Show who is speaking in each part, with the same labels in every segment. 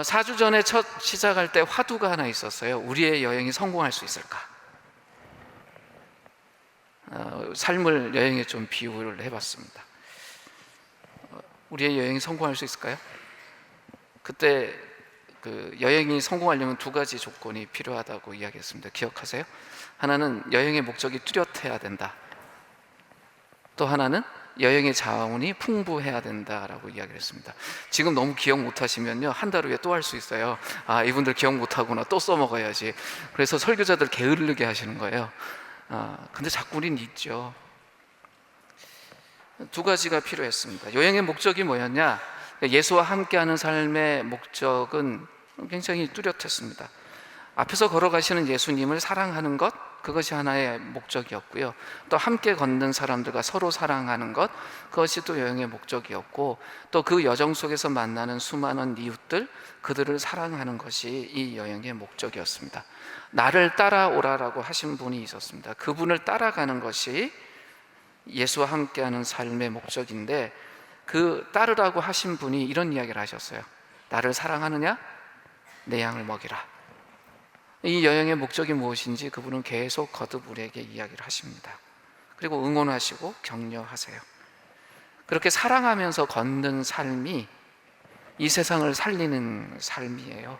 Speaker 1: 4주 전에 첫 시작할 때 화두가 하나 있었어요. 우리의 여행이 성공할 수 있을까? 삶을 여행에 좀 비유를 해봤습니다. 우리의 여행이 성공할 수 있을까요? 그때 그 여행이 성공하려면 두 가지 조건이 필요하다고 이야기했습니다. 기억하세요? 하나는 여행의 목적이 뚜렷해야 된다. 또 하나는 여행의 자원이 풍부해야 된다라고 이야기를 했습니다. 지금 너무 기억 못하시면요, 한 달 후에 또 할 수 있어요. 아, 이분들 기억 못하구나, 또 써먹어야지. 그래서 설교자들 게으르게 하시는 거예요. 근데 자꾸 우린 잊죠. 두 가지가 필요했습니다. 여행의 목적이 뭐였냐? 예수와 함께하는 삶의 목적은 굉장히 뚜렷했습니다. 앞에서 걸어가시는 예수님을 사랑하는 것, 그것이 하나의 목적이었고요. 또 함께 걷는 사람들과 서로 사랑하는 것, 그것이 또 여행의 목적이었고, 또 그 여정 속에서 만나는 수많은 이웃들, 그들을 사랑하는 것이 이 여행의 목적이었습니다. 나를 따라오라라고 하신 분이 있었습니다. 그분을 따라가는 것이 예수와 함께하는 삶의 목적인데, 그 따르라고 하신 분이 이런 이야기를 하셨어요. 나를 사랑하느냐? 내 양을 먹이라. 이 여행의 목적이 무엇인지 그분은 계속 거듭 우리에게 이야기를 하십니다. 그리고 응원하시고 격려하세요. 그렇게 사랑하면서 걷는 삶이 이 세상을 살리는 삶이에요.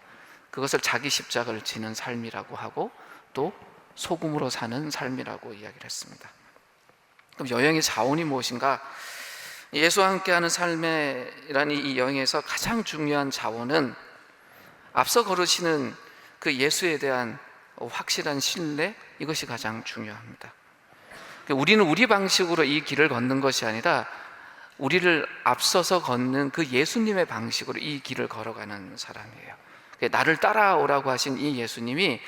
Speaker 1: 그것을 자기 십자가를 지는 삶이라고 하고, 또 소금으로 사는 삶이라고 이야기를 했습니다. 그럼 여행의 자원이 무엇인가? 예수와 함께하는 삶이라는 이 여행에서 가장 중요한 자원은 앞서 걸으시는 그 예수에 대한 확실한 신뢰, 이것이 가장 중요합니다. 우리는 우리 방식으로 이 길을 걷는 것이 아니라 우리를 앞서서 걷는 그 예수님의 방식으로 이 길을 걸어가는 사람이에요. 나를 따라오라고 하신 이 예수님이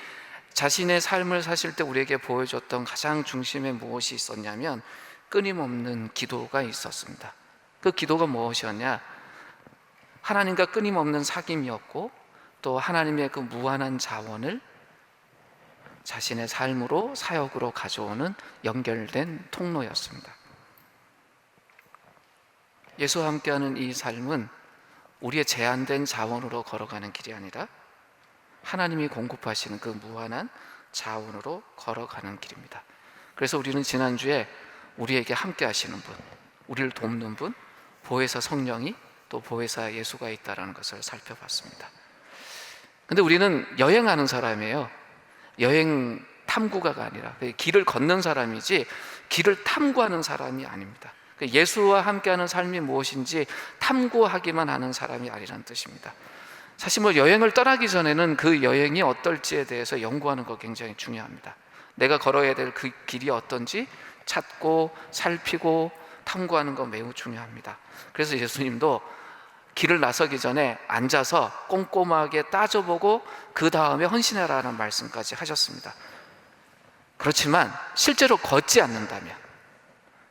Speaker 1: 자신의 삶을 사실 때 우리에게 보여줬던 가장 중심에 무엇이 있었냐면 끊임없는 기도가 있었습니다. 그 기도가 무엇이었냐? 하나님과 끊임없는 사귐이었고, 또 하나님의 그 무한한 자원을 자신의 삶으로, 사역으로 가져오는 연결된 통로였습니다. 예수와 함께하는 이 삶은 우리의 제한된 자원으로 걸어가는 길이 아니라 하나님이 공급하시는 그 무한한 자원으로 걸어가는 길입니다. 그래서 우리는 지난주에 우리에게 함께 하시는 분, 우리를 돕는 분, 보혜사 성령이, 또 보혜사 예수가 있다는 것을 살펴봤습니다. 근데 우리는 여행하는 사람이에요. 여행 탐구가가 아니라 길을 걷는 사람이지 길을 탐구하는 사람이 아닙니다. 예수와 함께하는 삶이 무엇인지 탐구하기만 하는 사람이 아니라는 뜻입니다. 사실 여행을 떠나기 전에는 그 여행이 어떨지에 대해서 연구하는 거 굉장히 중요합니다. 내가 걸어야 될 그 길이 어떤지 찾고 살피고 탐구하는 거 매우 중요합니다. 그래서 예수님도 길을 나서기 전에 앉아서 꼼꼼하게 따져보고 그 다음에 헌신해라는 말씀까지 하셨습니다. 그렇지만 실제로 걷지 않는다면,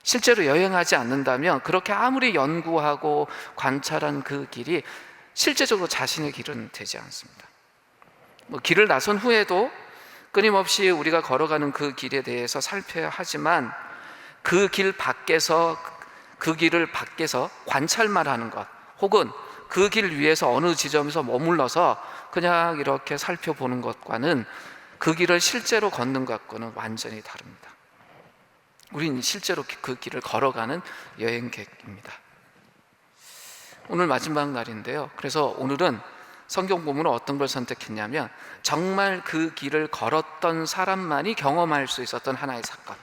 Speaker 1: 실제로 여행하지 않는다면, 그렇게 아무리 연구하고 관찰한 그 길이 실제적으로 자신의 길은 되지 않습니다. 길을 나선 후에도 끊임없이 우리가 걸어가는 그 길에 대해서 살펴야 하지만, 그 길 밖에서, 그 길을 밖에서 관찰만 하는 것, 혹은 그 길 위에서 어느 지점에서 머물러서 그냥 이렇게 살펴보는 것과는, 그 길을 실제로 걷는 것과는 완전히 다릅니다. 우린 실제로 그 길을 걸어가는 여행객입니다. 오늘 마지막 날인데요. 그래서 오늘은 성경 본문은 어떤 걸 선택했냐면, 정말 그 길을 걸었던 사람만이 경험할 수 있었던 하나의 사건,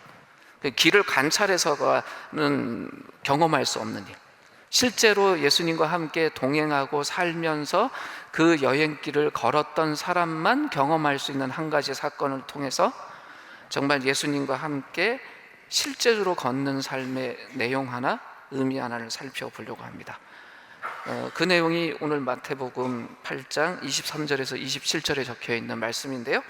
Speaker 1: 그 길을 관찰해서는 경험할 수 없는 일, 실제로 예수님과 함께 동행하고 살면서 그 여행길을 걸었던 사람만 경험할 수 있는 한 가지 사건을 통해서 정말 예수님과 함께 실제로 걷는 삶의 내용 하나, 의미 하나를 살펴보려고 합니다. 그 내용이 오늘 마태복음 8장 23절에서 27절에 적혀 있는 말씀인데요,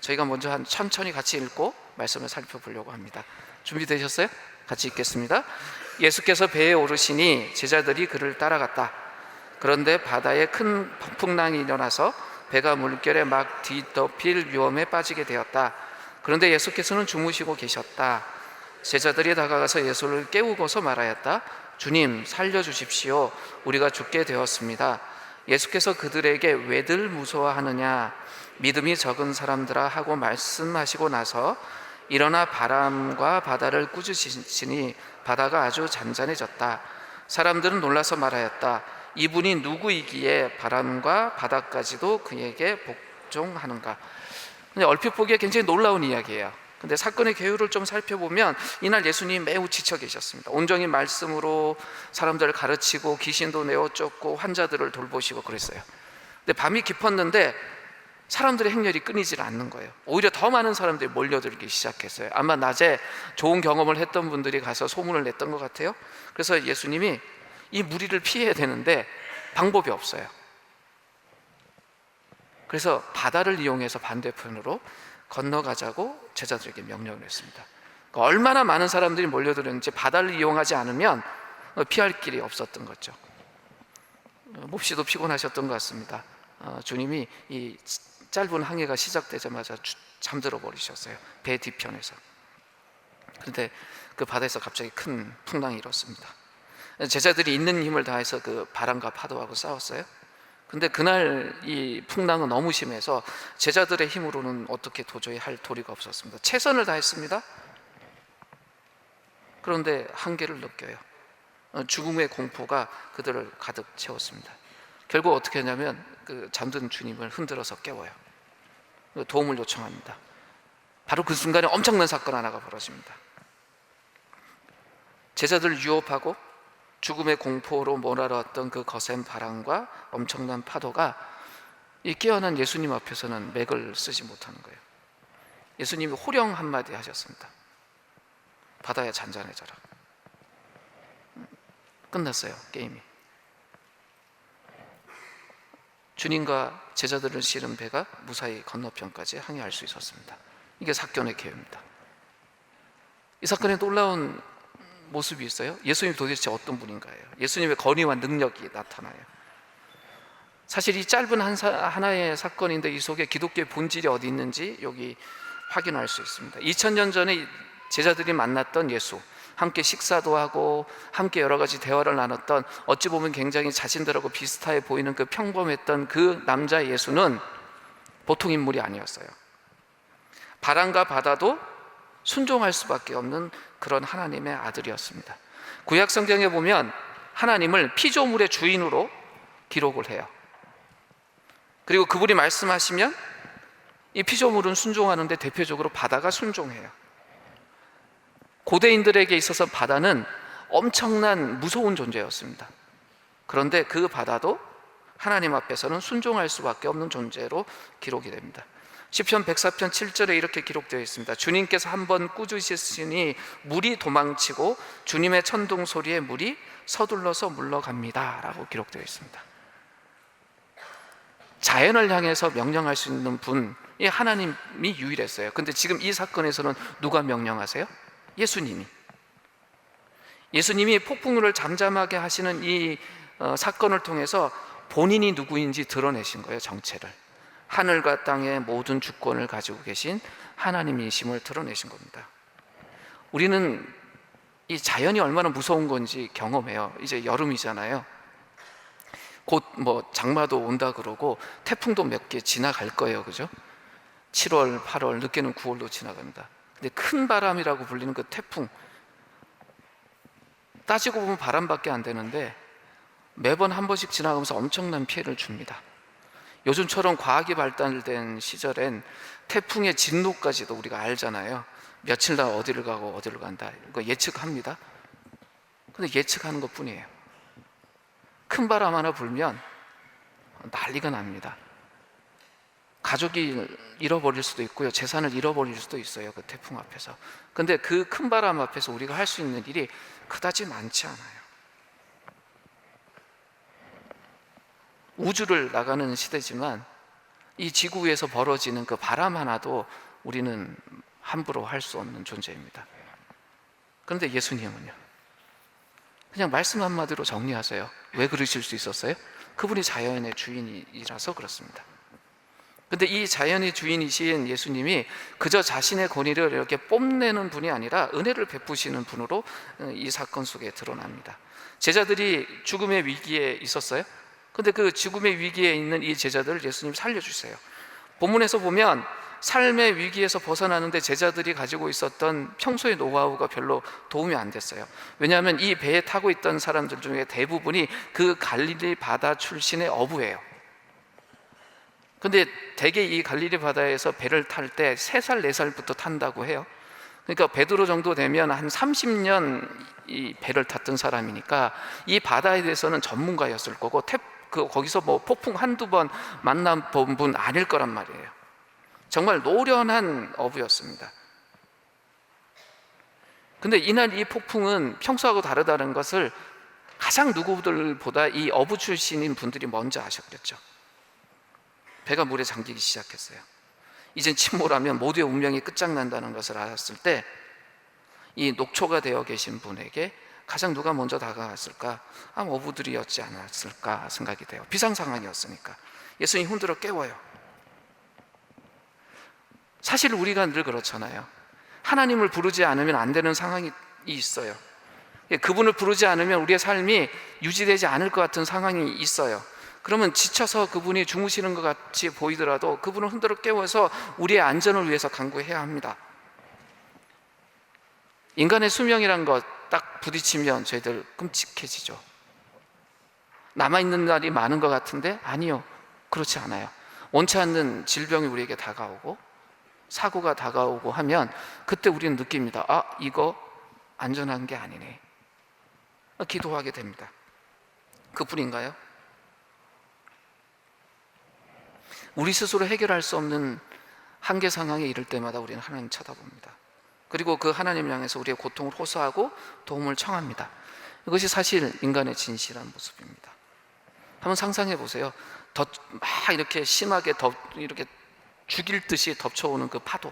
Speaker 1: 저희가 먼저 천천히 같이 읽고 말씀을 살펴보려고 합니다. 준비되셨어요? 같이 읽겠습니다. 예수께서 배에 오르시니 제자들이 그를 따라갔다. 그런데 바다에 큰 풍랑이 일어나서 배가 물결에 막 뒤덮일 위험에 빠지게 되었다. 그런데 예수께서는 주무시고 계셨다. 제자들이 다가가서 예수를 깨우고서 말하였다. 주님, 살려주십시오. 우리가 죽게 되었습니다. 예수께서 그들에게 왜들 무서워하느냐, 믿음이 적은 사람들아 하고 말씀하시고 나서 일어나 바람과 바다를 꾸짖으시니 바다가 아주 잔잔해졌다. 사람들은 놀라서 말하였다. 이분이 누구이기에 바람과 바다까지도 그에게 복종하는가. 근데 얼핏 보기에 굉장히 놀라운 이야기예요. 근데 사건의 개요를 좀 살펴보면 이날 예수님이 매우 지쳐 계셨습니다. 온종일 말씀으로 사람들을 가르치고 귀신도 내어 쫓고 환자들을 돌보시고 그랬어요. 근데 밤이 깊었는데 사람들의 행렬이 끊이질 않는 거예요. 오히려 더 많은 사람들이 몰려들기 시작했어요. 아마 낮에 좋은 경험을 했던 분들이 가서 소문을 냈던 것 같아요. 그래서 예수님이 이 무리를 피해야 되는데 방법이 없어요. 그래서 바다를 이용해서 반대편으로 건너가자고 제자들에게 명령을 했습니다. 그러니까 얼마나 많은 사람들이 몰려들었는지 바다를 이용하지 않으면 피할 길이 없었던 거죠. 몹시도 피곤하셨던 것 같습니다. 주님이 이 짧은 항해가 시작되자마자 잠들어 버리셨어요. 배 뒤편에서. 그런데 그 바다에서 갑자기 큰 풍랑이 일었습니다. 제자들이 있는 힘을 다해서 그 바람과 파도하고 싸웠어요. 근데 그날 이 풍랑은 너무 심해서 제자들의 힘으로는 어떻게 도저히 할 도리가 없었습니다. 최선을 다했습니다. 그런데 한계를 느껴요. 죽음의 공포가 그들을 가득 채웠습니다. 결국 어떻게 하냐면 그 잠든 주님을 흔들어서 깨워요. 도움을 요청합니다. 바로 그 순간에 엄청난 사건 하나가 벌어집니다. 제자들을 유혹하고 죽음의 공포로 몰아넣었던 그 거센 바람과 엄청난 파도가 이 깨어난 예수님 앞에서는 맥을 쓰지 못하는 거예요. 예수님이 호령 한마디 하셨습니다. 바다야 잔잔해져라. 끝났어요, 게임이. 주님과 제자들을 실은 배가 무사히 건너편까지 항해할 수 있었습니다. 이게 사건의 개요입니다. 이 사건에 놀라운 모습이 있어요. 예수님이 도대체 어떤 분인가요? 예수님의 권위와 능력이 나타나요. 사실 이 짧은 하나의 사건인데 이 속에 기독교의 본질이 어디 있는지 여기 확인할 수 있습니다. 2000년 전에 제자들이 만났던 예수, 함께 식사도 하고 함께 여러 가지 대화를 나눴던, 어찌 보면 굉장히 자신들하고 비슷해 보이는 그 평범했던 그 남자 예수는 보통 인물이 아니었어요. 바람과 바다도 순종할 수밖에 없는 그런 하나님의 아들이었습니다. 구약 성경에 보면 하나님을 피조물의 주인으로 기록을 해요. 그리고 그분이 말씀하시면 이 피조물은 순종하는데 대표적으로 바다가 순종해요. 고대인들에게 있어서 바다는 엄청난 무서운 존재였습니다. 그런데 그 바다도 하나님 앞에서는 순종할 수밖에 없는 존재로 기록이 됩니다. 시편 104편 7절에 이렇게 기록되어 있습니다. 주님께서 한번 꾸짖으시니 물이 도망치고 주님의 천둥 소리에 물이 서둘러서 물러갑니다 라고 기록되어 있습니다. 자연을 향해서 명령할 수 있는 분이 하나님이 유일했어요. 근데 지금 이 사건에서는 누가 명령하세요? 예수님이 폭풍우를 잠잠하게 하시는 이 사건을 통해서 본인이 누구인지 드러내신 거예요. 정체를. 하늘과 땅의 모든 주권을 가지고 계신 하나님이심을 드러내신 겁니다. 우리는 이 자연이 얼마나 무서운 건지 경험해요. 이제 여름이잖아요. 곧 장마도 온다 그러고 태풍도 몇 개 지나갈 거예요. 그죠? 7월, 8월, 늦게는 9월로 지나갑니다. 근데 큰 바람이라고 불리는 그 태풍, 따지고 보면 바람밖에 안 되는데 매번 한 번씩 지나가면서 엄청난 피해를 줍니다. 요즘처럼 과학이 발달된 시절엔 태풍의 진로까지도 우리가 알잖아요. 며칠 날 어디를 가고 어디를 간다, 이거 예측합니다. 근데 예측하는 것 뿐이에요. 큰 바람 하나 불면 난리가 납니다. 가족이 잃어버릴 수도 있고요, 재산을 잃어버릴 수도 있어요, 그 태풍 앞에서. 근데 그 큰 바람 앞에서 우리가 할 수 있는 일이 그다지 많지 않아요. 우주를 나가는 시대지만 이 지구 위에서 벌어지는 그 바람 하나도 우리는 함부로 할 수 없는 존재입니다. 그런데 예수님은요, 그냥 말씀 한마디로 정리하세요. 왜 그러실 수 있었어요? 그분이 자연의 주인이라서 그렇습니다. 근데 이 자연의 주인이신 예수님이 그저 자신의 권위를 이렇게 뽐내는 분이 아니라 은혜를 베푸시는 분으로 이 사건 속에 드러납니다. 제자들이 죽음의 위기에 있었어요. 근데 그 죽음의 위기에 있는 이 제자들을 예수님이 살려주세요. 본문에서 보면 삶의 위기에서 벗어나는데 제자들이 가지고 있었던 평소의 노하우가 별로 도움이 안 됐어요. 왜냐하면 이 배에 타고 있던 사람들 중에 대부분이 그 갈릴리 바다 출신의 어부예요. 근데 대개 이 갈릴리 바다에서 배를 탈 때 3살, 4살부터 탄다고 해요. 그러니까 베드로 정도 되면 한 30년 이 배를 탔던 사람이니까 이 바다에 대해서는 전문가였을 거고 거기서 뭐 폭풍 한두 번 만나본 분 아닐 거란 말이에요. 정말 노련한 어부였습니다. 근데 이날 이 폭풍은 평소하고 다르다는 것을 가장 누구들보다 이 어부 출신인 분들이 먼저 아셨겠죠. 배가 물에 잠기기 시작했어요. 이젠 침몰하면 모두의 운명이 끝장난다는 것을 알았을 때 이 녹초가 되어 계신 분에게 가장 누가 먼저 다가갔을까? 어부들이었지 않았을까 생각이 돼요. 비상 상황이었으니까. 예수님이 흔들어 깨워요. 사실 우리가 늘 그렇잖아요. 하나님을 부르지 않으면 안 되는 상황이 있어요. 그분을 부르지 않으면 우리의 삶이 유지되지 않을 것 같은 상황이 있어요. 그러면 지쳐서 그분이 주무시는 것 같이 보이더라도 그분을 흔들어 깨워서 우리의 안전을 위해서 간구해야 합니다. 인간의 수명이란 것 딱 부딪히면 저희들 끔찍해지죠. 남아있는 날이 많은 것 같은데 아니요, 그렇지 않아요. 원치 않는 질병이 우리에게 다가오고 사고가 다가오고 하면 그때 우리는 느낍니다. 이거 안전한 게 아니네. 기도하게 됩니다. 그뿐인가요? 우리 스스로 해결할 수 없는 한계 상황에 이를 때마다 우리는 하나님 쳐다봅니다. 그리고 그 하나님 향해서 우리의 고통을 호소하고 도움을 청합니다. 이것이 사실 인간의 진실한 모습입니다. 한번 상상해 보세요. 막 이렇게 심하게 이렇게 죽일 듯이 덮쳐오는 그 파도,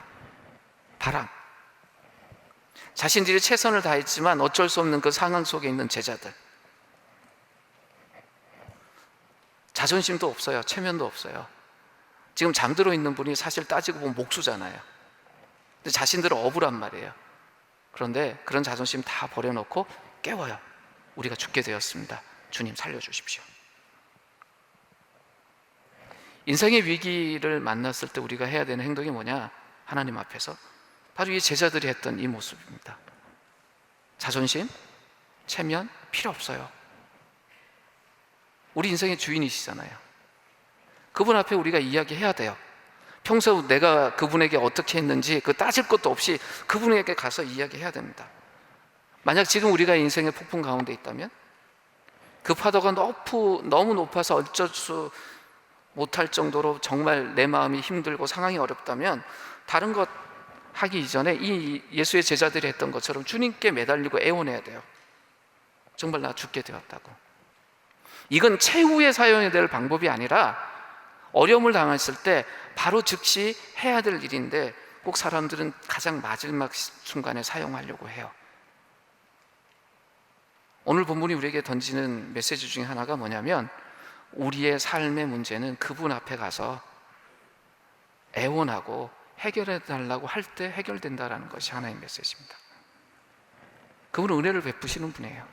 Speaker 1: 바람. 자신들이 최선을 다했지만 어쩔 수 없는 그 상황 속에 있는 제자들. 자존심도 없어요. 체면도 없어요. 지금 잠들어 있는 분이 사실 따지고 보면 목수잖아요. 근데 자신들은 어부란 말이에요. 그런데 그런 자존심 다 버려놓고 깨워요. 우리가 죽게 되었습니다. 주님 살려주십시오. 인생의 위기를 만났을 때 우리가 해야 되는 행동이 뭐냐? 하나님 앞에서 바로 이 제자들이 했던 이 모습입니다. 자존심, 체면 필요 없어요. 우리 인생의 주인이시잖아요. 그분 앞에 우리가 이야기해야 돼요. 평소 내가 그분에게 어떻게 했는지 따질 것도 없이 그분에게 가서 이야기해야 됩니다. 만약 지금 우리가 인생의 폭풍 가운데 있다면 그 파도가 너무 높아서 어쩔 수 못할 정도로 정말 내 마음이 힘들고 상황이 어렵다면 다른 것 하기 이전에 이 예수의 제자들이 했던 것처럼 주님께 매달리고 애원해야 돼요. 정말 나 죽게 되었다고. 이건 최후의 사용해야 될 방법이 아니라 어려움을 당했을 때 바로 즉시 해야 될 일인데 꼭 사람들은 가장 마지막 순간에 사용하려고 해요. 오늘 본문이 우리에게 던지는 메시지 중에 하나가 뭐냐면 우리의 삶의 문제는 그분 앞에 가서 애원하고 해결해 달라고 할 때 해결된다는 것이 하나의 메시지입니다. 그분은 은혜를 베푸시는 분이에요.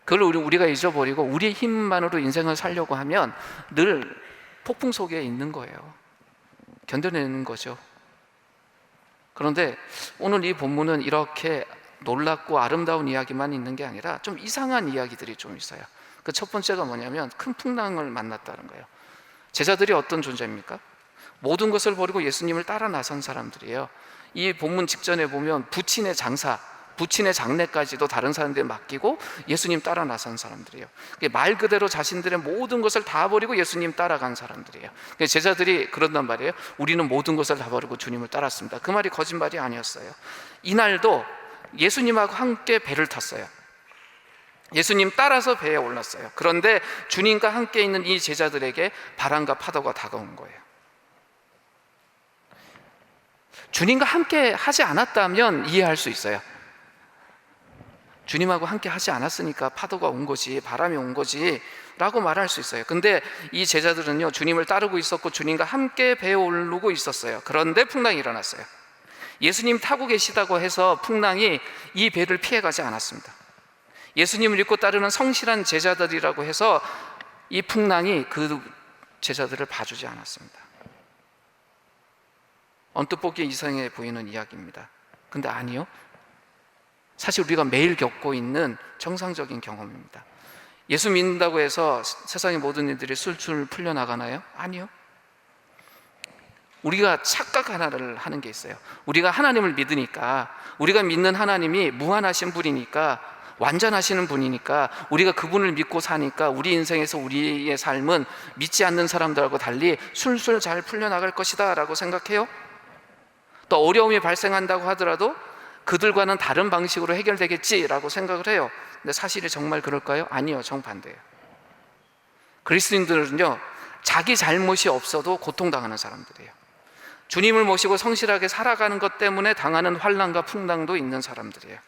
Speaker 1: 그걸 우리가 잊어버리고 우리의 힘만으로 인생을 살려고 하면 늘 폭풍 속에 있는 거예요. 견뎌내는 거죠. 그런데 오늘 이 본문은 이렇게 놀랍고 아름다운 이야기만 있는 게 아니라 좀 이상한 이야기들이 좀 있어요. 그 첫 번째가 뭐냐면 큰 풍랑을 만났다는 거예요. 제자들이 어떤 존재입니까? 모든 것을 버리고 예수님을 따라 나선 사람들이에요. 이 본문 직전에 보면 부친의 장례까지도 다른 사람들에 맡기고 예수님 따라 나선 사람들이에요. 말 그대로 자신들의 모든 것을 다 버리고 예수님 따라간 사람들이에요. 제자들이 그런단 말이에요. 우리는 모든 것을 다 버리고 주님을 따랐습니다. 그 말이 거짓말이 아니었어요. 이날도 예수님하고 함께 배를 탔어요. 예수님 따라서 배에 올랐어요. 그런데 주님과 함께 있는 이 제자들에게 바람과 파도가 다가온 거예요. 주님과 함께 하지 않았다면 이해할 수 있어요. 주님하고 함께 하지 않았으니까 파도가 온 거지, 바람이 온 거지 라고 말할 수 있어요. 근데 이 제자들은요, 주님을 따르고 있었고 주님과 함께 배에 오르고 있었어요. 그런데 풍랑이 일어났어요. 예수님 타고 계시다고 해서 풍랑이 이 배를 피해가지 않았습니다. 예수님을 믿고 따르는 성실한 제자들이라고 해서 이 풍랑이 그 제자들을 봐주지 않았습니다. 언뜻 보기에 이상해 보이는 이야기입니다. 근데 아니요, 사실 우리가 매일 겪고 있는 정상적인 경험입니다. 예수 믿는다고 해서 세상의 모든 일들이 술술 풀려나가나요? 아니요. 우리가 착각 하나를 하는 게 있어요. 우리가 하나님을 믿으니까, 우리가 믿는 하나님이 무한하신 분이니까, 완전하시는 분이니까, 우리가 그분을 믿고 사니까 우리 인생에서 우리의 삶은 믿지 않는 사람들하고 달리 술술 잘 풀려나갈 것이다 라고 생각해요. 또 어려움이 발생한다고 하더라도 그들과는 다른 방식으로 해결되겠지라고 생각을 해요. 근데 사실이 정말 그럴까요? 아니요, 정반대예요. 그리스도인들은요, 자기 잘못이 없어도 고통당하는 사람들이에요. 주님을 모시고 성실하게 살아가는 것 때문에 당하는 환난과 풍랑도 있는 사람들이에요.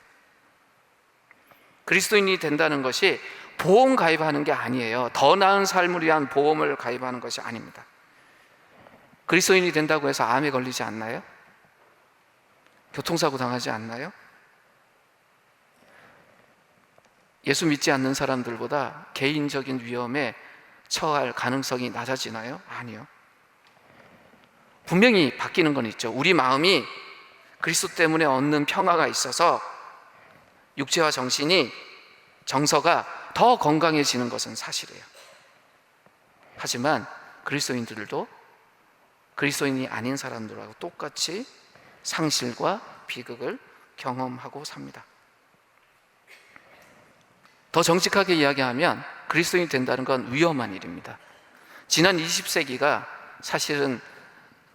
Speaker 1: 그리스도인이 된다는 것이 보험 가입하는 게 아니에요. 더 나은 삶을 위한 보험을 가입하는 것이 아닙니다. 그리스도인이 된다고 해서 암에 걸리지 않나요? 교통사고 당하지 않나요? 예수 믿지 않는 사람들보다 개인적인 위험에 처할 가능성이 낮아지나요? 아니요. 분명히 바뀌는 건 있죠. 우리 마음이 그리스도 때문에 얻는 평화가 있어서 육체와 정서가 더 건강해지는 것은 사실이에요. 하지만 그리스도인들도 그리스도인이 아닌 사람들하고 똑같이 상실과 비극을 경험하고 삽니다. 더 정직하게 이야기하면 그리스도인이 된다는 건 위험한 일입니다. 지난 20세기가 사실은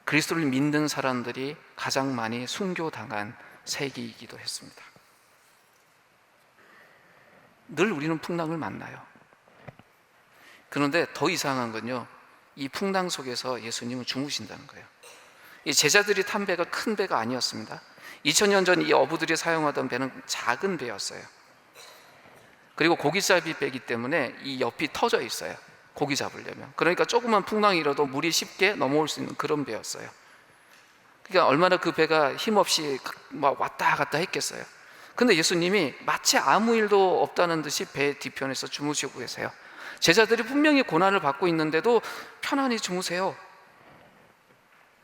Speaker 1: 그리스도를 믿는 사람들이 가장 많이 순교당한 세기이기도 했습니다. 늘 우리는 풍랑을 만나요. 그런데 더 이상한 건요, 이 풍랑 속에서 예수님은 주무신다는 거예요. 이 제자들이 탄 배가 큰 배가 아니었습니다. 2000년 전 이 어부들이 사용하던 배는 작은 배였어요. 그리고 고기잡이 배이기 때문에 이 옆이 터져 있어요. 고기 잡으려면. 그러니까 조그만 풍랑이 일어도 물이 쉽게 넘어올 수 있는 그런 배였어요. 그러니까 얼마나 그 배가 힘없이 막 왔다 갔다 했겠어요. 근데 예수님이 마치 아무 일도 없다는 듯이 배 뒤편에서 주무시고 계세요. 제자들이 분명히 고난을 받고 있는데도 편안히 주무세요.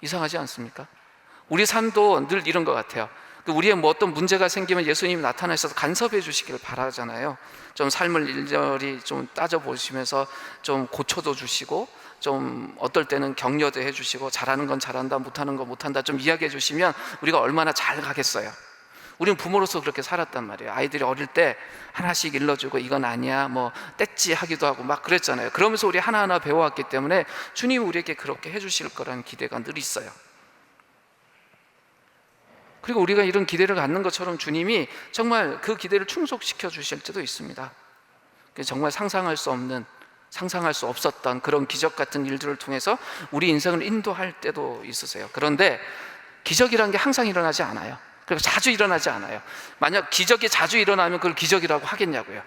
Speaker 1: 이상하지 않습니까? 우리 삶도 늘 이런 것 같아요. 우리의 뭐 어떤 문제가 생기면 예수님이 나타나셔서 간섭해 주시기를 바라잖아요. 좀 삶을 일일이 좀 따져보시면서 좀 고쳐도 주시고, 좀 어떨 때는 격려도 해주시고, 잘하는 건 잘한다, 못하는 건 못한다 좀 이야기해 주시면 우리가 얼마나 잘 가겠어요. 우리는 부모로서 그렇게 살았단 말이에요. 아이들이 어릴 때 하나씩 일러주고 이건 아니야 뭐 떼찌 하기도 하고 막 그랬잖아요. 그러면서 우리 하나하나 배워왔기 때문에 주님이 우리에게 그렇게 해주실 거라는 기대가 늘 있어요. 그리고 우리가 이런 기대를 갖는 것처럼 주님이 정말 그 기대를 충족시켜 주실 때도 있습니다. 정말 상상할 수 없는, 상상할 수 없었던 그런 기적 같은 일들을 통해서 우리 인생을 인도할 때도 있으세요. 그런데 기적이라는 게 항상 일어나지 않아요. 그리고 자주 일어나지 않아요. 만약 기적이 자주 일어나면 그걸 기적이라고 하겠냐고요.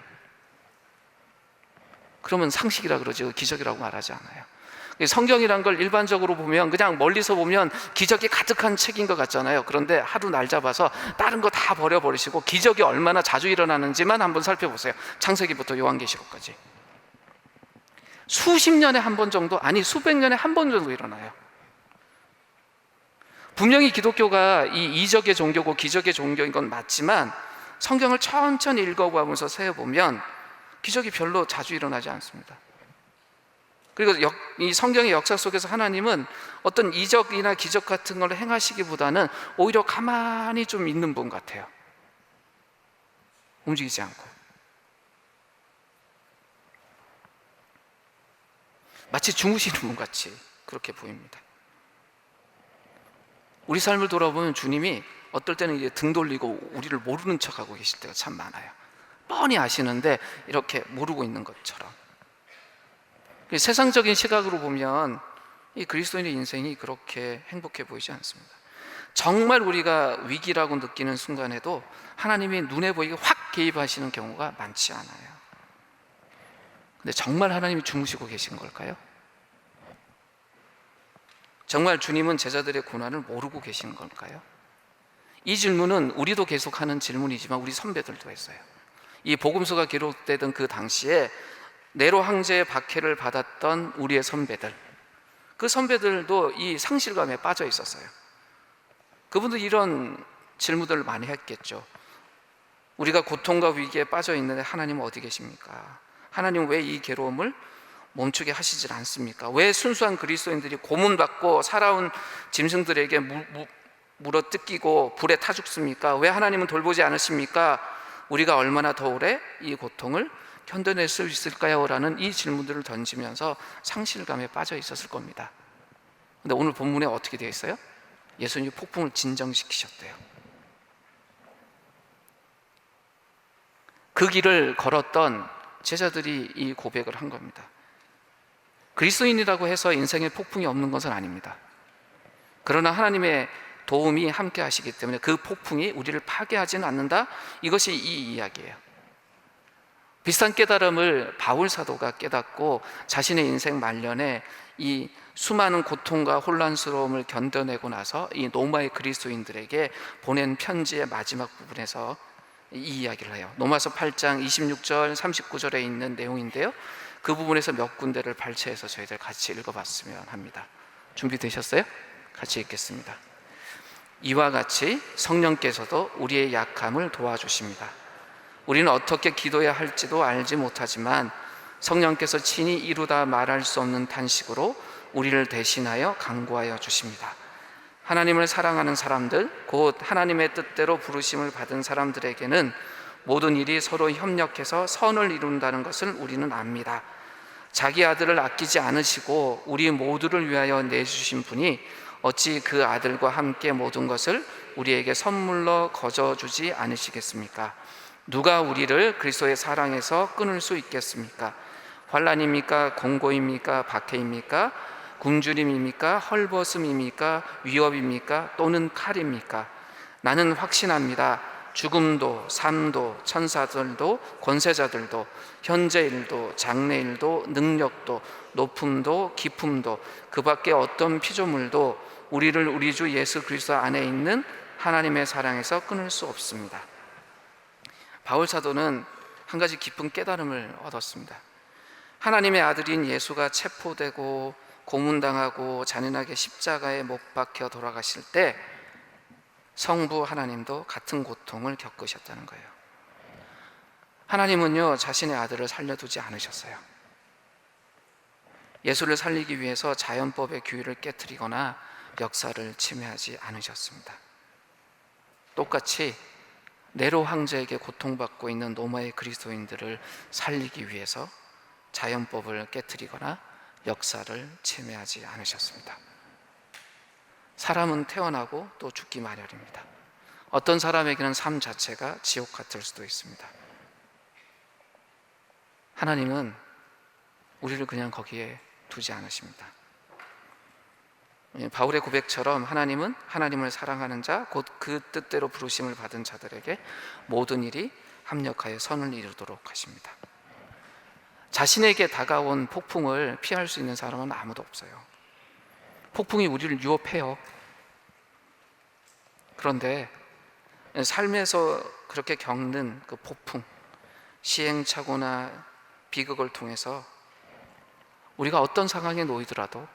Speaker 1: 그러면 상식이라 그러지 기적이라고 말하지 않아요. 성경이란 걸 일반적으로 보면 그냥 멀리서 보면 기적이 가득한 책인 것 같잖아요. 그런데 하루 날 잡아서 다른 거 다 버려버리시고 기적이 얼마나 자주 일어나는지만 한번 살펴보세요. 창세기부터 요한계시록까지 수십 년에 한 번 정도, 아니 수백 년에 한 번 정도 일어나요. 분명히 기독교가 이 이적의 종교고 기적의 종교인 건 맞지만 성경을 천천히 읽어가면서 세어보면 기적이 별로 자주 일어나지 않습니다. 그리고 이 성경의 역사 속에서 하나님은 어떤 이적이나 기적 같은 걸 행하시기보다는 오히려 가만히 좀 있는 분 같아요. 움직이지 않고 마치 주무시는 분 같이 그렇게 보입니다. 우리 삶을 돌아보면 주님이 어떨 때는 이제 등 돌리고 우리를 모르는 척하고 계실 때가 참 많아요. 뻔히 아시는데 이렇게 모르고 있는 것처럼. 세상적인 시각으로 보면 이 그리스도인의 인생이 그렇게 행복해 보이지 않습니다. 정말 우리가 위기라고 느끼는 순간에도 하나님이 눈에 보이게 확 개입하시는 경우가 많지 않아요. 근데 정말 하나님이 주무시고 계신 걸까요? 정말 주님은 제자들의 고난을 모르고 계신 걸까요? 이 질문은 우리도 계속하는 질문이지만 우리 선배들도 했어요. 이 복음서가 기록되던 그 당시에 네로 황제의 박해를 받았던 우리의 선배들, 그 선배들도 이 상실감에 빠져 있었어요. 그분들 이런 질문들을 많이 했겠죠. 우리가 고통과 위기에 빠져 있는데 하나님은 어디 계십니까? 하나님은 왜 이 괴로움을 멈추게 하시질 않습니까? 왜 순수한 그리스도인들이 고문받고 살아온 짐승들에게 물어 뜯기고 불에 타 죽습니까? 왜 하나님은 돌보지 않으십니까? 우리가 얼마나 더 오래 이 고통을 견뎌낼 수 있을까요? 라는 이 질문들을 던지면서 상실감에 빠져 있었을 겁니다. 근데 오늘 본문에 어떻게 되어 있어요? 예수님이 폭풍을 진정시키셨대요. 그 길을 걸었던 제자들이 이 고백을 한 겁니다. 그리스도인이라고 해서 인생에 폭풍이 없는 것은 아닙니다. 그러나 하나님의 도움이 함께 하시기 때문에 그 폭풍이 우리를 파괴하지는 않는다. 이것이 이 이야기예요. 비슷한 깨달음을 바울 사도가 깨닫고 자신의 인생 말년에 이 수많은 고통과 혼란스러움을 견뎌내고 나서 이 로마의 그리스도인들에게 보낸 편지의 마지막 부분에서 이 이야기를 해요. 로마서 8장 26절 39절에 있는 내용인데요, 그 부분에서 몇 군데를 발췌해서 저희들 같이 읽어봤으면 합니다. 준비되셨어요? 같이 읽겠습니다. 이와 같이 성령께서도 우리의 약함을 도와주십니다. 우리는 어떻게 기도해야 할지도 알지 못하지만 성령께서 친히 이루다 말할 수 없는 탄식으로 우리를 대신하여 간구하여 주십니다. 하나님을 사랑하는 사람들, 곧 하나님의 뜻대로 부르심을 받은 사람들에게는 모든 일이 서로 협력해서 선을 이룬다는 것을 우리는 압니다. 자기 아들을 아끼지 않으시고 우리 모두를 위하여 내주신 분이 어찌 그 아들과 함께 모든 것을 우리에게 선물로 거저주지 않으시겠습니까? 누가 우리를 그리스도의 사랑에서 끊을 수 있겠습니까? 환난입니까? 공고입니까? 박해입니까? 굶주림입니까? 헐벗음입니까? 위협입니까? 또는 칼입니까? 나는 확신합니다. 죽음도 삶도 천사들도 권세자들도 현재일도 장래일도 능력도 높음도 깊음도 그 밖에 어떤 피조물도 우리를 우리 주 예수 그리스도 안에 있는 하나님의 사랑에서 끊을 수 없습니다. 바울 사도는 한 가지 깊은 깨달음을 얻었습니다. 하나님의 아들인 예수가 체포되고 고문당하고 잔인하게 십자가에 못 박혀 돌아가실 때 성부 하나님도 같은 고통을 겪으셨다는 거예요. 하나님은요, 자신의 아들을 살려두지 않으셨어요. 예수를 살리기 위해서 자연법의 규율을 깨트리거나 역사를 침해하지 않으셨습니다. 똑같이 네로 황제에게 고통받고 있는 로마의 그리스도인들을 살리기 위해서 자연법을 깨트리거나 역사를 침해하지 않으셨습니다. 사람은 태어나고 또 죽기 마련입니다. 어떤 사람에게는 삶 자체가 지옥 같을 수도 있습니다. 하나님은 우리를 그냥 거기에 두지 않으십니다. 바울의 고백처럼 하나님은 하나님을 사랑하는 자, 곧 그 뜻대로 부르심을 받은 자들에게 모든 일이 합력하여 선을 이루도록 하십니다. 자신에게 다가온 폭풍을 피할 수 있는 사람은 아무도 없어요. 폭풍이 우리를 유혹해요. 그런데 삶에서 그렇게 겪는 그 폭풍, 시행착오나 비극을 통해서 우리가 어떤 상황에 놓이더라도,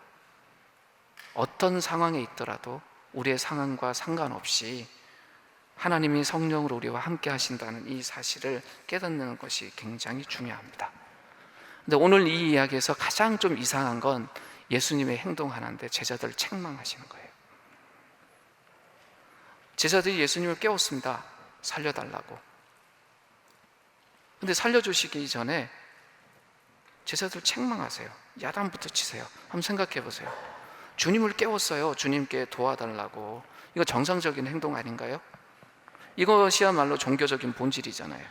Speaker 1: 어떤 상황에 있더라도 우리의 상황과 상관없이 하나님이 성령으로 우리와 함께 하신다는 이 사실을 깨닫는 것이 굉장히 중요합니다. 근데 오늘 이 이야기에서 가장 좀 이상한 건 예수님의 행동 하나인데 제자들을 책망하시는 거예요. 제자들이 예수님을 깨웠습니다. 살려달라고. 근데 살려주시기 전에 제자들 책망하세요. 야단부터 치세요. 한번 생각해 보세요. 주님을 깨웠어요. 주님께 도와달라고. 이거 정상적인 행동 아닌가요? 이것이야말로 종교적인 본질이잖아요.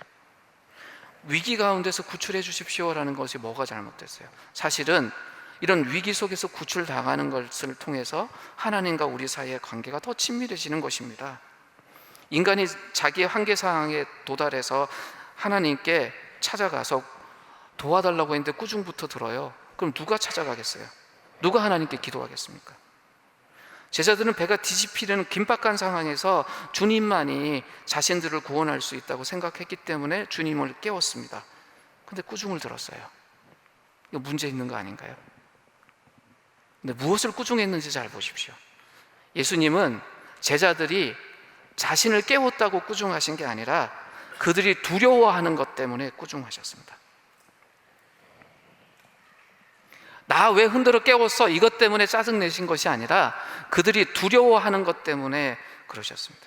Speaker 1: 위기 가운데서 구출해 주십시오라는 것이 뭐가 잘못됐어요? 사실은 이런 위기 속에서 구출당하는 것을 통해서 하나님과 우리 사이의 관계가 더 친밀해지는 것입니다. 인간이 자기의 한계 상황에 도달해서 하나님께 찾아가서 도와달라고 했는데 꾸중부터 들어요. 그럼 누가 찾아가겠어요? 누가 하나님께 기도하겠습니까? 제자들은 배가 뒤집히는 긴박한 상황에서 주님만이 자신들을 구원할 수 있다고 생각했기 때문에 주님을 깨웠습니다. 근데 꾸중을 들었어요. 이거 문제 있는 거 아닌가요? 근데 무엇을 꾸중했는지 잘 보십시오. 예수님은 제자들이 자신을 깨웠다고 꾸중하신 게 아니라 그들이 두려워하는 것 때문에 꾸중하셨습니다. 나 왜 흔들어 깨웠어? 이것 때문에 짜증내신 것이 아니라 그들이 두려워하는 것 때문에 그러셨습니다.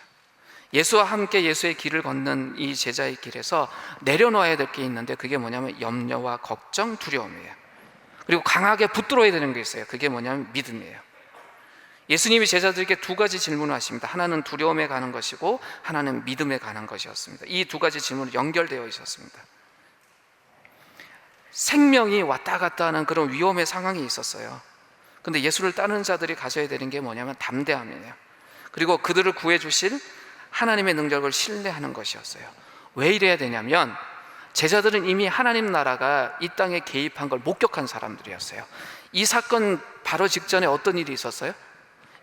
Speaker 1: 예수와 함께 예수의 길을 걷는 이 제자의 길에서 내려놓아야 될 게 있는데 그게 뭐냐면 염려와 걱정, 두려움이에요. 그리고 강하게 붙들어야 되는 게 있어요. 그게 뭐냐면 믿음이에요. 예수님이 제자들에게 두 가지 질문을 하십니다. 하나는 두려움에 가는 것이고 하나는 믿음에 가는 것이었습니다. 이 두 가지 질문이 연결되어 있었습니다. 생명이 왔다 갔다 하는 그런 위험의 상황이 있었어요. 근데 예수를 따르는 자들이 가져야 되는 게 뭐냐면 담대함이에요. 그리고 그들을 구해 주실 하나님의 능력을 신뢰하는 것이었어요. 왜 이래야 되냐면 제자들은 이미 하나님 나라가 이 땅에 개입한 걸 목격한 사람들이었어요. 이 사건 바로 직전에 어떤 일이 있었어요?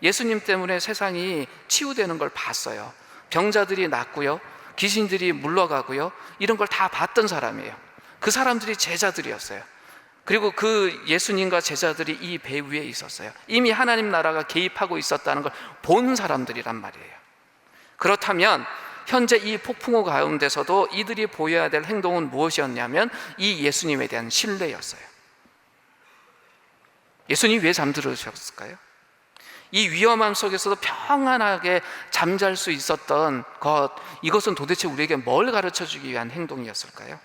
Speaker 1: 예수님 때문에 세상이 치유되는 걸 봤어요. 병자들이 낫고요, 귀신들이 물러가고요, 이런 걸 다 봤던 사람이에요. 그 사람들이 제자들이었어요. 그리고 그 예수님과 제자들이 이 배 위에 있었어요. 이미 하나님 나라가 개입하고 있었다는 걸 본 사람들이란 말이에요. 그렇다면 현재 이 폭풍우 가운데서도 이들이 보여야 될 행동은 무엇이었냐면 이 예수님에 대한 신뢰였어요. 예수님이 왜 잠들으셨을까요? 이 위험함 속에서도 평안하게 잠잘 수 있었던 것, 이것은 도대체 우리에게 뭘 가르쳐 주기 위한 행동이었을까요?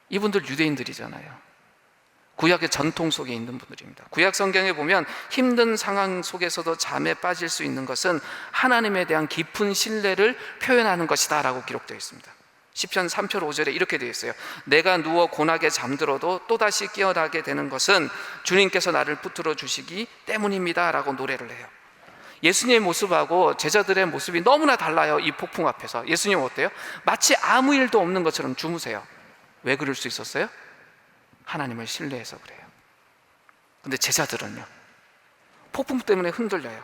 Speaker 1: 이분들 유대인들이잖아요. 구약의 전통 속에 있는 분들입니다. 구약 성경에 보면 힘든 상황 속에서도 잠에 빠질 수 있는 것은 하나님에 대한 깊은 신뢰를 표현하는 것이다 라고 기록되어 있습니다. 시편 3편 5절에 이렇게 되어 있어요. 내가 누워 고나게 잠들어도 또다시 깨어나게 되는 것은 주님께서 나를 붙들어 주시기 때문입니다 라고 노래를 해요. 예수님의 모습하고 제자들의 모습이 너무나 달라요. 이 폭풍 앞에서 예수님은 어때요? 마치 아무 일도 없는 것처럼 주무세요. 왜 그럴 수 있었어요? 하나님을 신뢰해서 그래요. 근데 제자들은요, 폭풍 때문에 흔들려요.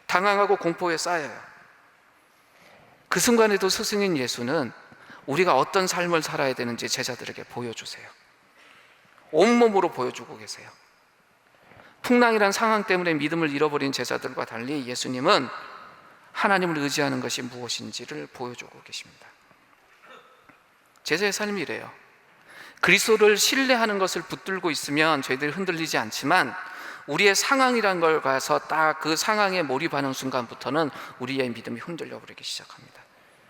Speaker 1: 당황하고 공포에 쌓여요. 그 순간에도 스승인 예수는 우리가 어떤 삶을 살아야 되는지 제자들에게 보여주세요. 온몸으로 보여주고 계세요. 풍랑이란 상황 때문에 믿음을 잃어버린 제자들과 달리 예수님은 하나님을 의지하는 것이 무엇인지를 보여주고 계십니다. 제자의 삶이 이래요. 그리스도를 신뢰하는 것을 붙들고 있으면 저희들이 흔들리지 않지만 우리의 상황이란 걸 가서 딱 그 상황에 몰입하는 순간부터는 우리의 믿음이 흔들려 버리기 시작합니다.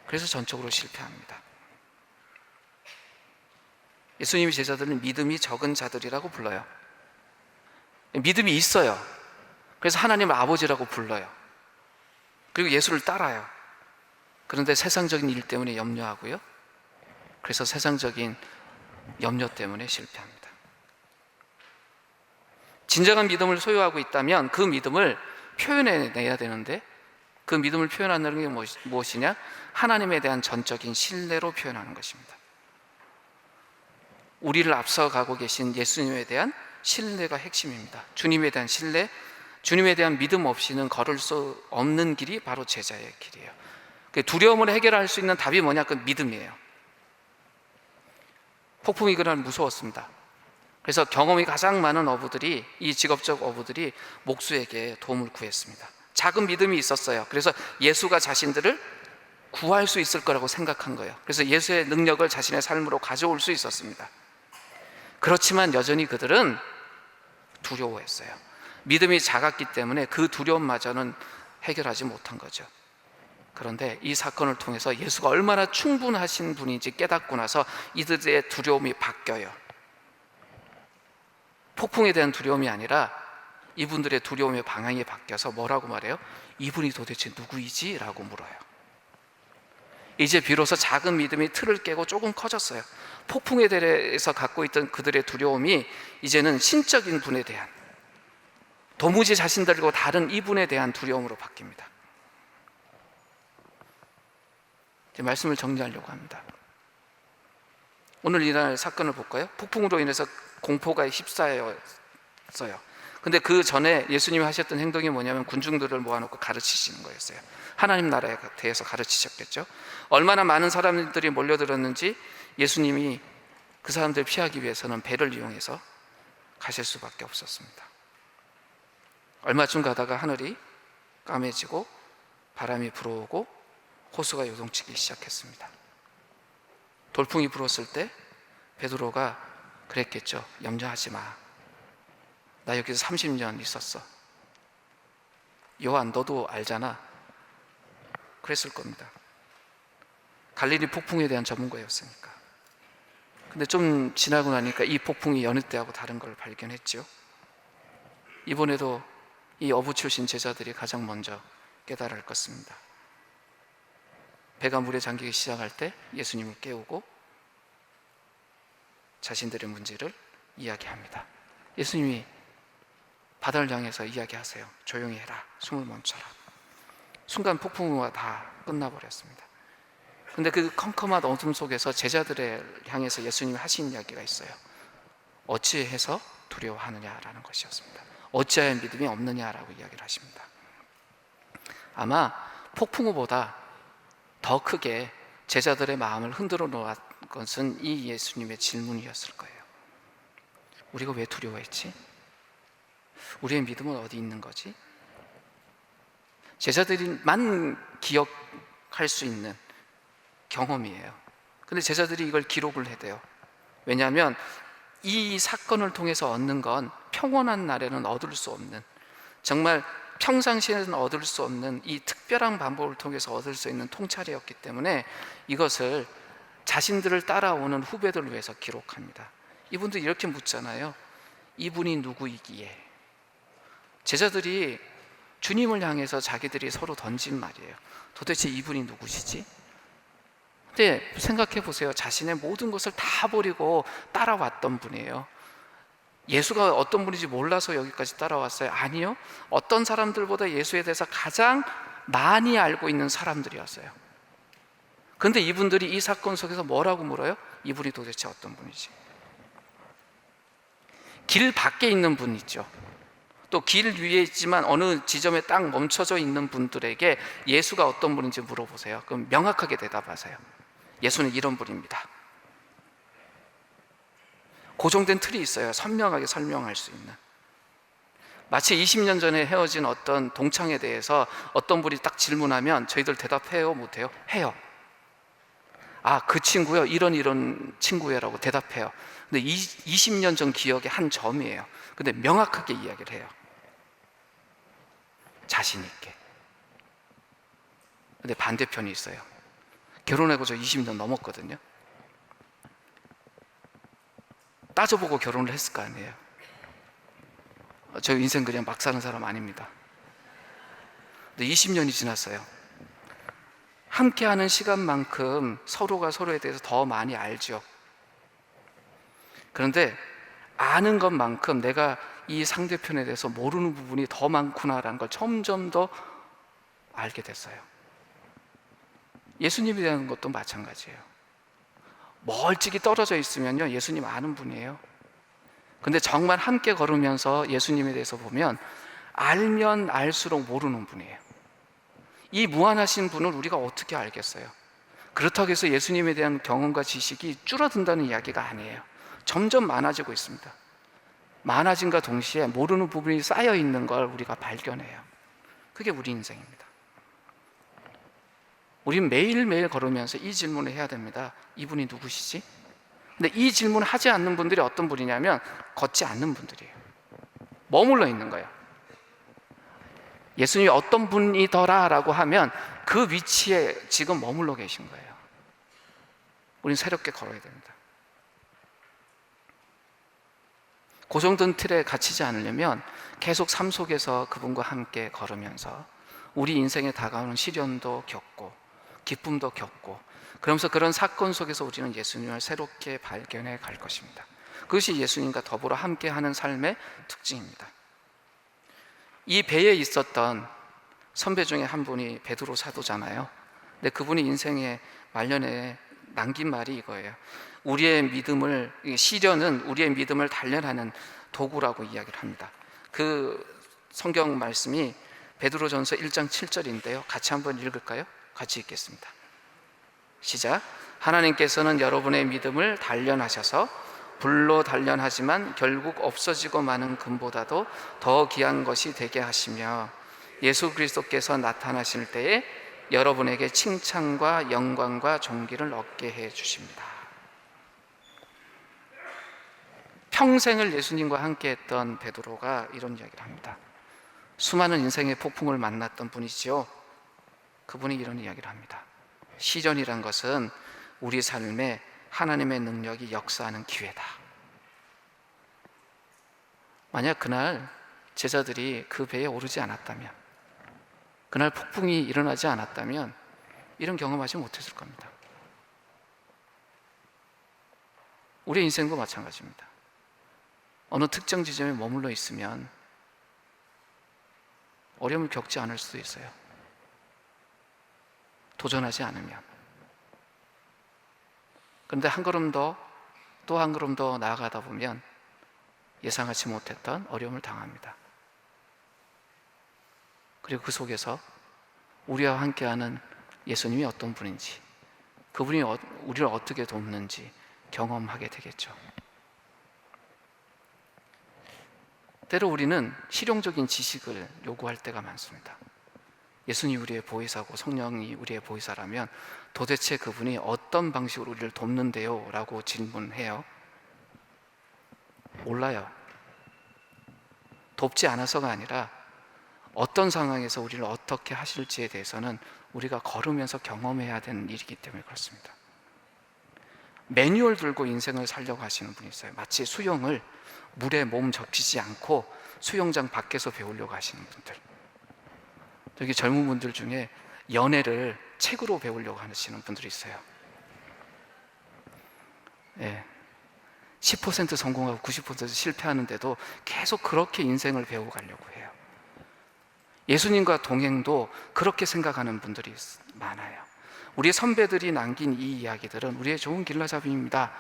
Speaker 1: 그래서 전적으로 실패합니다. 예수님이 제자들은 믿음이 적은 자들이라고 불러요. 믿음이 있어요. 그래서 하나님을 아버지라고 불러요. 그리고 예수를 따라요. 그런데 세상적인 일 때문에 염려하고요, 그래서 세상적인 염려 때문에 실패합니다. 진정한 믿음을 소유하고 있다면 그 믿음을 표현해내야 되는데 그 믿음을 표현하는 게 무엇이냐? 하나님에 대한 전적인 신뢰로 표현하는 것입니다. 우리를 앞서가고 계신 예수님에 대한 신뢰가 핵심입니다. 주님에 대한 신뢰, 주님에 대한 믿음 없이는 걸을 수 없는 길이 바로 제자의 길이에요. 두려움을 해결할 수 있는 답이 뭐냐? 그 믿음이에요. 폭풍이 그날 무서웠습니다. 그래서 경험이 가장 많은 어부들이, 이 직업적 어부들이 목수에게 도움을 구했습니다. 작은 믿음이 있었어요. 그래서 예수가 자신들을 구할 수 있을 거라고 생각한 거예요. 그래서 예수의 능력을 자신의 삶으로 가져올 수 있었습니다. 그렇지만 여전히 그들은 두려워했어요. 믿음이 작았기 때문에 그 두려움마저는 해결하지 못한 거죠. 그런데 이 사건을 통해서 예수가 얼마나 충분하신 분인지 깨닫고 나서 이들의 두려움이 바뀌어요. 폭풍에 대한 두려움이 아니라 이분들의 두려움의 방향이 바뀌어서 뭐라고 말해요? 이분이 도대체 누구이지? 라고 물어요. 이제 비로소 작은 믿음이 틀을 깨고 조금 커졌어요. 폭풍에 대해서 갖고 있던 그들의 두려움이 이제는 신적인 분에 대한, 도무지 자신들과 다른 이분에 대한 두려움으로 바뀝니다. 이제 말씀을 정리하려고 합니다. 오늘 일어날 사건을 볼까요? 폭풍으로 인해서 공포가 휩싸였어요. 근데 그 전에 예수님이 하셨던 행동이 뭐냐면 군중들을 모아놓고 가르치시는 거였어요. 하나님 나라에 대해서 가르치셨겠죠. 얼마나 많은 사람들이 몰려들었는지 예수님이 그 사람들 피하기 위해서는 배를 이용해서 가실 수밖에 없었습니다. 얼마쯤 가다가 하늘이 까매지고 바람이 불어오고 호수가 요동치기 시작했습니다. 돌풍이 불었을 때 베드로가 그랬겠죠. 염려하지 마. 나 여기서 30년 있었어. 요한 너도 알잖아. 그랬을 겁니다. 갈릴리 폭풍에 대한 전문가였으니까. 근데 좀 지나고 나니까 이 폭풍이 여느 때하고 다른 걸 발견했죠. 이번에도 이 어부 출신 제자들이 가장 먼저 깨달을 것입니다. 배가 물에 잠기기 시작할 때 예수님을 깨우고 자신들의 문제를 이야기합니다. 예수님이 바다를 향해서 이야기하세요. 조용히 해라. 숨을 멈춰라. 순간 폭풍우가 다 끝나버렸습니다. 근데 그 컴컴한 어둠 속에서 제자들을 향해서 예수님이 하신 이야기가 있어요. 어찌해서 두려워하느냐라는 것이었습니다. 어찌하여 믿음이 없느냐라고 이야기를 하십니다. 아마 폭풍우보다 더 크게 제자들의 마음을 흔들어 놓은 것은 이 예수님의 질문이었을 거예요. 우리가 왜 두려워했지? 우리의 믿음은 어디 있는 거지? 제자들만 기억할 수 있는 경험이에요. 근데 제자들이 이걸 기록을 해대요. 왜냐하면 이 사건을 통해서 얻는 건 평온한 날에는 얻을 수 없는, 정말 평상시에는 얻을 수 없는 이 특별한 방법을 통해서 얻을 수 있는 통찰이었기 때문에 이것을 자신들을 따라오는 후배들을 위해서 기록합니다. 이분들이 이렇게 묻잖아요. 이분이 누구이기에? 제자들이 주님을 향해서 자기들이 서로 던진 말이에요. 도대체 이분이 누구시지? 근데 생각해 보세요. 자신의 모든 것을 다 버리고 따라왔던 분이에요. 예수가 어떤 분인지 몰라서 여기까지 따라왔어요? 아니요. 어떤 사람들보다 예수에 대해서 가장 많이 알고 있는 사람들이었어요. 그런데 이분들이 이 사건 속에서 뭐라고 물어요? 이분이 도대체 어떤 분이지? 길 밖에 있는 분 있죠. 또 길 위에 있지만 어느 지점에 딱 멈춰져 있는 분들에게 예수가 어떤 분인지 물어보세요. 그럼 명확하게 대답하세요. 예수는 이런 분입니다. 고정된 틀이 있어요. 선명하게 설명할 수 있는. 마치 20년 전에 헤어진 어떤 동창에 대해서 어떤 분이 딱 질문하면 저희들 대답해요? 못해요? 해요. 아, 그 친구요? 이런 친구예요 라고 대답해요. 근데 20년 전 기억의 한 점이에요. 근데 명확하게 이야기를 해요. 자신 있게. 근데 반대편이 있어요. 결혼하고 저 20년 넘었거든요. 따져보고 결혼을 했을 거 아니에요. 저 인생 그냥 막 사는 사람 아닙니다. 근데 20년이 지났어요. 함께하는 시간만큼 서로가 서로에 대해서 더 많이 알죠. 그런데 아는 것만큼 내가 이 상대편에 대해서 모르는 부분이 더 많구나라는 걸 점점 더 알게 됐어요. 예수님에 대한 것도 마찬가지예요. 멀찍이 떨어져 있으면요, 예수님 아는 분이에요. 근데 정말 함께 걸으면서 예수님에 대해서 보면 알면 알수록 모르는 분이에요. 이 무한하신 분을 우리가 어떻게 알겠어요? 그렇다고 해서 예수님에 대한 경험과 지식이 줄어든다는 이야기가 아니에요. 점점 많아지고 있습니다. 많아짐과 동시에 모르는 부분이 쌓여 있는 걸 우리가 발견해요. 그게 우리 인생입니다. 우리는 매일매일 걸으면서 이 질문을 해야 됩니다. 이분이 누구시지? 근데 이 질문을 하지 않는 분들이 어떤 분이냐면 걷지 않는 분들이에요. 머물러 있는 거예요. 예수님이 어떤 분이더라 라고 하면 그 위치에 지금 머물러 계신 거예요. 우리는 새롭게 걸어야 됩니다. 고정된 틀에 갇히지 않으려면 계속 삶 속에서 그분과 함께 걸으면서 우리 인생에 다가오는 시련도 겪고 기쁨도 겪고 그러면서 그런 사건 속에서 우리는 예수님을 새롭게 발견해 갈 것입니다. 그것이 예수님과 더불어 함께하는 삶의 특징입니다. 이 배에 있었던 선배 중에 한 분이 베드로 사도잖아요. 근데 그분이 인생의 말년에 남긴 말이 이거예요. 시련은 우리의 믿음을 단련하는 도구라고 이야기를 합니다. 그 성경 말씀이 베드로전서 1장 7절인데요. 같이 한번 읽을까요? 같이 읽겠습니다. 시작. 하나님께서는 여러분의 믿음을 단련하셔서 불로 단련하지만 결국 없어지고 마는 금보다도 더 귀한 것이 되게 하시며 예수 그리스도께서 나타나실 때에 여러분에게 칭찬과 영광과 존귀를 얻게 해 주십니다. 평생을 예수님과 함께 했던 베드로가 이런 이야기를 합니다. 수많은 인생의 폭풍을 만났던 분이지요. 그분이 이런 이야기를 합니다. 시련이란 것은 우리 삶에 하나님의 능력이 역사하는 기회다. 만약 그날 제자들이 그 배에 오르지 않았다면, 그날 폭풍이 일어나지 않았다면 이런 경험하지 못했을 겁니다. 우리의 인생도 마찬가지입니다. 어느 특정 지점에 머물러 있으면 어려움을 겪지 않을 수도 있어요. 도전하지 않으면. 그런데 한 걸음 더, 또 한 걸음 더 나아가다 보면 예상하지 못했던 어려움을 당합니다. 그리고 그 속에서 우리와 함께하는 예수님이 어떤 분인지, 그분이 우리를 어떻게 돕는지 경험하게 되겠죠. 때로 우리는 실용적인 지식을 요구할 때가 많습니다. 예수님이 우리의 보혜사고 성령이 우리의 보혜사라면 도대체 그분이 어떤 방식으로 우리를 돕는데요? 라고 질문해요. 몰라요. 돕지 않아서가 아니라 어떤 상황에서 우리를 어떻게 하실지에 대해서는 우리가 걸으면서 경험해야 되는 일이기 때문에 그렇습니다. 매뉴얼 들고 인생을 살려고 하시는 분이 있어요. 마치 수영을 물에 몸 적시지 않고 수영장 밖에서 배우려고 하시는 분들, 여기 젊은 분들 중에 연애를 책으로 배우려고 하시는 분들이 있어요. 10% 성공하고 90% 실패하는데도 계속 그렇게 인생을 배워가려고 해요. 예수님과 동행도 그렇게 생각하는 분들이 많아요. 우리 선배들이 남긴 이 이야기들은 우리의 좋은 길라잡이입니다.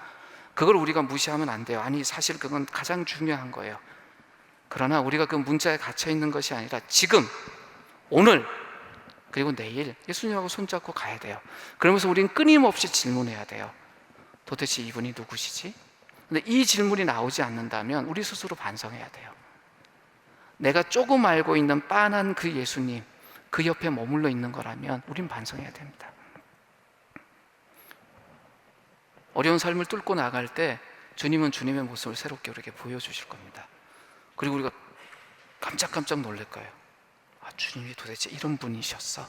Speaker 1: 그걸 우리가 무시하면 안 돼요. 아니, 사실 그건 가장 중요한 거예요. 그러나 우리가 그 문자에 갇혀 있는 것이 아니라 지금, 오늘, 그리고 내일 예수님하고 손잡고 가야 돼요. 그러면서 우리는 끊임없이 질문해야 돼요. 도대체 이분이 누구시지? 근데 이 질문이 나오지 않는다면 우리 스스로 반성해야 돼요. 내가 조금 알고 있는 빤한 그 예수님, 그 옆에 머물러 있는 거라면 우린 반성해야 됩니다. 어려운 삶을 뚫고 나갈 때 주님은 주님의 모습을 새롭게 우리에게 보여주실 겁니다. 그리고 우리가 깜짝깜짝 놀랄 거예요. 아, 주님이 도대체 이런 분이셨어?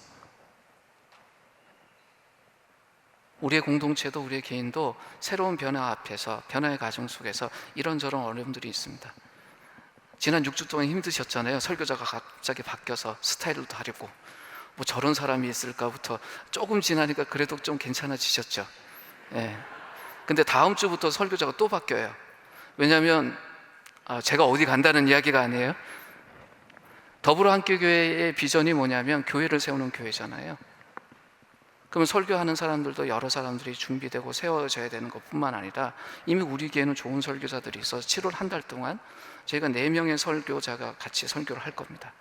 Speaker 1: 우리의 공동체도 우리의 개인도 새로운 변화 앞에서, 변화의 과정 속에서 이런저런 어려움들이 있습니다. 지난 6주 동안 힘드셨잖아요. 설교자가 갑자기 바뀌어서 스타일을 다르고 뭐 저런 사람이 있을까부터 조금 지나니까 그래도 좀 괜찮아지셨죠. 근데 다음 주부터 설교자가 또 바뀌어요. 왜냐하면 제가 어디 간다는 이야기가 아니에요. 더불어 함께 교회의 비전이 뭐냐면 교회를 세우는 교회잖아요. 그러면 설교하는 사람들도 여러 사람들이 준비되고 세워져야 되는 것뿐만 아니라 이미 우리 교회는 좋은 설교자들이 있어서 7월 한 달 동안 저희가 4명의 설교자가 같이 설교를 할 겁니다.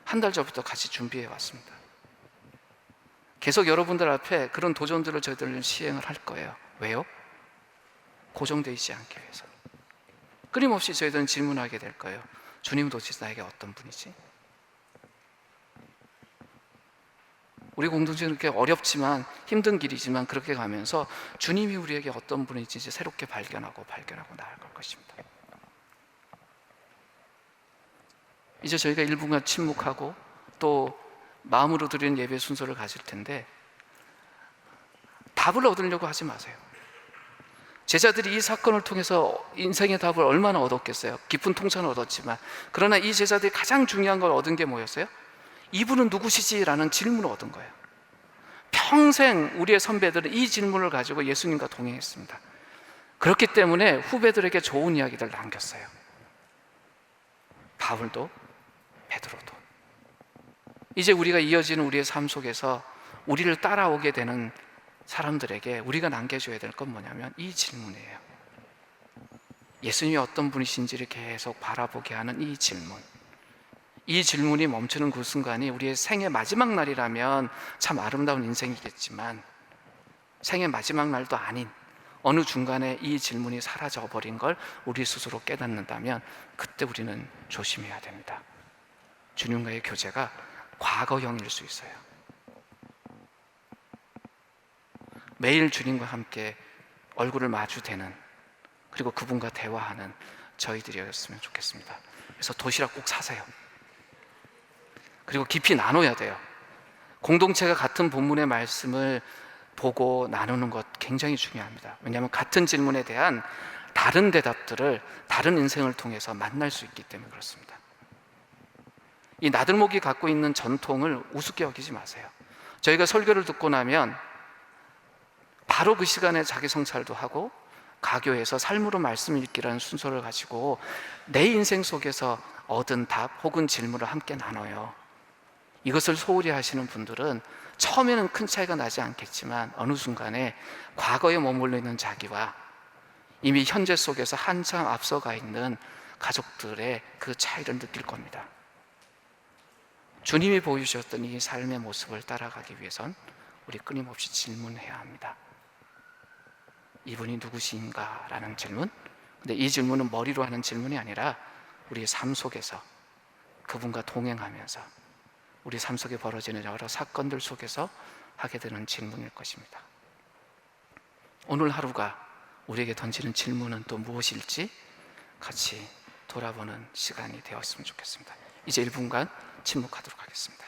Speaker 1: 한 달 전부터 같이 준비해 왔습니다. 계속 여러분들 앞에 그런 도전들을 저희들은 시행을 할 거예요. 왜요? 고정되어 있지 않기 위해서. 끊임없이 저희들은 질문하게 될 거예요. 주님 도대체 나에게 어떤 분이지? 우리 공동체는 그렇게 어렵지만 힘든 길이지만 그렇게 가면서 주님이 우리에게 어떤 분인지 새롭게 발견하고 나아갈 것입니다. 이제 저희가 1분간 침묵하고 또 마음으로 드리는 예배 순서를 가질 텐데 답을 얻으려고 하지 마세요. 제자들이 이 사건을 통해서 인생의 답을 얼마나 얻었겠어요? 깊은 통찰을 얻었지만, 그러나 이 제자들이 가장 중요한 걸 얻은 게 뭐였어요? 이분은 누구시지? 라는 질문을 얻은 거예요. 평생 우리의 선배들은 이 질문을 가지고 예수님과 동행했습니다. 그렇기 때문에 후배들에게 좋은 이야기를 남겼어요. 바울도 베드로도. 이제 우리가 이어지는 우리의 삶 속에서 우리를 따라오게 되는 사람들에게 우리가 남겨줘야 될 건 뭐냐면 이 질문이에요. 예수님이 어떤 분이신지를 계속 바라보게 하는 이 질문. 이 질문이 멈추는 그 순간이 우리의 생의 마지막 날이라면 참 아름다운 인생이겠지만 생의 마지막 날도 아닌 어느 중간에 이 질문이 사라져 버린 걸 우리 스스로 깨닫는다면 그때 우리는 조심해야 됩니다. 주님과의 교제가 과거형일 수 있어요. 매일 주님과 함께 얼굴을 마주대는, 그리고 그분과 대화하는 저희들이었으면 좋겠습니다. 그래서 도시락 꼭 사세요. 그리고 깊이 나눠야 돼요. 공동체가 같은 본문의 말씀을 보고 나누는 것 굉장히 중요합니다. 왜냐하면 같은 질문에 대한 다른 대답들을 다른 인생을 통해서 만날 수 있기 때문에 그렇습니다. 이 나들목이 갖고 있는 전통을 우습게 여기지 마세요. 저희가 설교를 듣고 나면 바로 그 시간에 자기 성찰도 하고 가교에서 삶으로 말씀 읽기라는 순서를 가지고 내 인생 속에서 얻은 답 혹은 질문을 함께 나눠요. 이것을 소홀히 하시는 분들은 처음에는 큰 차이가 나지 않겠지만 어느 순간에 과거에 머물러 있는 자기와 이미 현재 속에서 한참 앞서가 있는 가족들의 그 차이를 느낄 겁니다. 주님이 보여주셨던 이 삶의 모습을 따라가기 위해선 우리 끊임없이 질문해야 합니다. 이분이 누구신가? 라는 질문. 근데 이 질문은 머리로 하는 질문이 아니라 우리의 삶 속에서 그분과 동행하면서 우리 삶 속에 벌어지는 여러 사건들 속에서 하게 되는 질문일 것입니다. 오늘 하루가 우리에게 던지는 질문은 또 무엇일지 같이 돌아보는 시간이 되었으면 좋겠습니다. 이제 1분간 침묵하도록 하겠습니다.